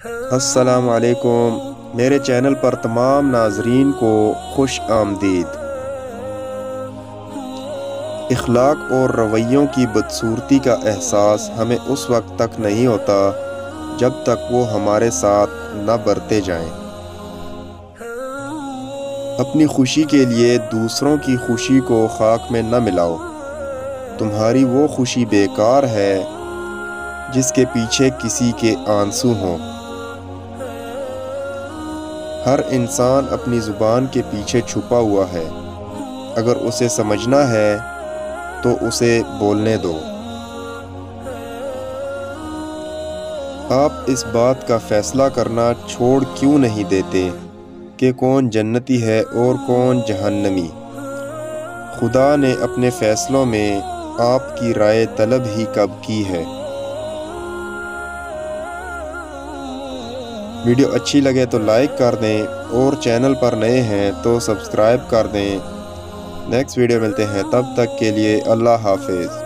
السلام علیکم، میرے چینل پر تمام ناظرین کو خوش آمدید۔ اخلاق اور رویوں کی بدصورتی کا احساس ہمیں اس وقت تک نہیں ہوتا جب تک وہ ہمارے ساتھ نہ برتے جائیں۔ اپنی خوشی کے لیے دوسروں کی خوشی کو خاک میں نہ ملاؤ۔ تمہاری وہ خوشی بیکار ہے جس کے پیچھے کسی کے آنسو ہوں۔ ہر انسان اپنی زبان کے پیچھے چھپا ہوا ہے، اگر اسے سمجھنا ہے تو اسے بولنے دو۔ آپ اس بات کا فیصلہ کرنا چھوڑ کیوں نہیں دیتے کہ کون جنتی ہے اور کون جہنمی؟ خدا نے اپنے فیصلوں میں آپ کی رائے طلب ہی کب کی ہے؟ ویڈیو اچھی لگے تو لائک کر دیں اور چینل پر نئے ہیں تو سبسکرائب کر دیں۔ نیکسٹ ویڈیو ملتے ہیں، تب تک کے لیے اللہ حافظ۔